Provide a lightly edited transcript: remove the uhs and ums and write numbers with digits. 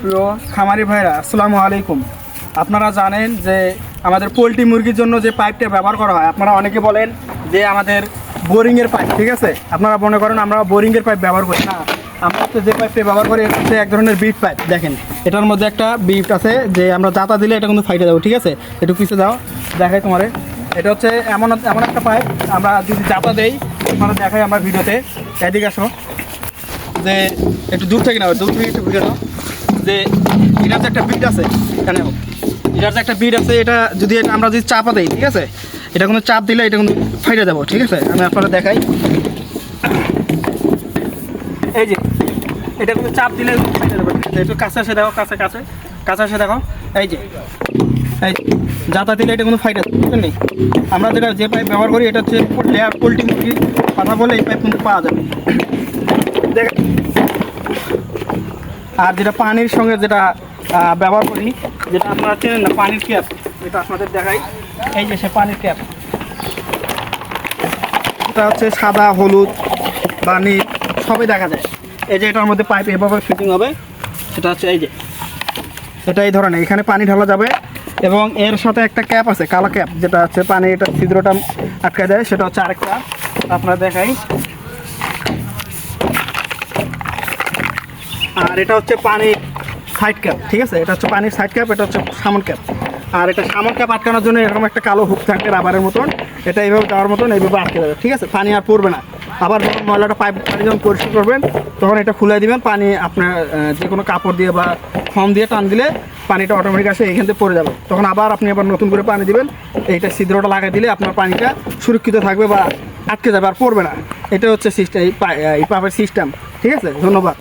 প্রিয় খামারি ভাইরা, আসসালামু আলাইকুম। আপনারা জানেন যে আমাদের পোলট্রি মুরগির জন্য যে পাইপটা ব্যবহার করা হয়, আপনারা অনেকে বলেন যে আমাদের বোরিংয়ের পাইপ, ঠিক আছে। আপনারা মনে করেন আমরা বোরিংয়ের পাইপ ব্যবহার করি না। আমরা তো যে পাইপটা ব্যবহার করি এটা হচ্ছে এক ধরনের বিট পাইপ। দেখেন এটার মধ্যে একটা বিট আছে, যে আমরা জাতা দিলে এটা কিন্তু ফাইটে যাবো, ঠিক আছে। একটু পিছিয়ে দাও, দেখাই তোমারে। এটা হচ্ছে এমন এমন একটা পাইপ, আমরা যদি জাতা দেই আপনারা দেখাই আমরা ভিডিওতে। এদিকে আসো, যে একটু দূর থেকে নাও, দূর থেকে একটু ভিডিও নাও। যে এটার যে একটা বিট আছে, এখানে এটার যে একটা বিট আছে, এটা যদি আমরা যদি চাপা দিই, ঠিক আছে, এটা কিন্তু চাপ দিলে এটা কিন্তু ফাইটে যাবো, ঠিক আছে। আমি আপনারা দেখাই, এই যে এটা কিন্তু চাপ দিলে ফাইটে যাবো, ঠিক আছে। একটু কাছে আসে দেখো, কাছে কাছে কাছে আসে দেখো, এই যে এই জাতা দিলে এটা কিন্তু ফাইটে যাবে, বুঝলেন নি। আমরা যেটা যে পাইপ ব্যবহার করি এটা হচ্ছে লেয়ার পোলট্রি মুরগির কথা বলে এই পাইপ কিন্তু পাওয়া যাবে। দেখ, আর যেটা পানির সঙ্গে যেটা ব্যবহার করি, যেটা আপনারা চেনেন না, পানির ক্যাপ, যেটা আপনাদের দেখাই। এই যে সে পানির ক্যাপ, এটা হচ্ছে সাদা, হলুদ বা নীল সবই দেখা যায়। এই যে এটার মধ্যে পাইপ এভাবে ফিটিং হবে, সেটা হচ্ছে এই যে এটা এই ধরনের, এখানে পানি ঢালা যাবে এবং এর সাথে একটা ক্যাপ আছে, কালো ক্যাপ, যেটা হচ্ছে পানি এটা ছিদ্রটা আটকে দেয়, সেটা হচ্ছে আরেকটা। আপনারা দেখাই। আর এটা হচ্ছে পানির সাইড ক্যাপ, ঠিক আছে। এটা হচ্ছে পানির সাইড ক্যাপ, এটা হচ্ছে সামন ক্যাপ। আর এটা সামন ক্যাপ আটকানোর জন্য এরকম একটা কালো হুক থাকবে রাবারের মতন, এটা এইভাবে দেওয়ার মতন এইভাবে আটকে যাবে, ঠিক আছে। পানি আর পড়বে না। আবার যখন ময়লাটা পাইপ যখন পরিষ্কার করবেন তখন এটা খুলে দিবেন, পানি আপনার যে কোনো কাপড় দিয়ে বা ফর্ম দিয়ে টান দিলে পানিটা অটোমেটিক আসে এখান থেকে পড়ে যাবে। তখন আবার আপনি আবার নতুন করে পানি দিবেন, এইটা ছিদ্রটা লাগাই দিলে আপনার পানিটা সুরক্ষিত থাকবে বা আটকে যাবে আর পড়বে না। এটা হচ্ছে সিস্টেম, এই পাইপের সিস্টেম, ঠিক আছে। ধন্যবাদ।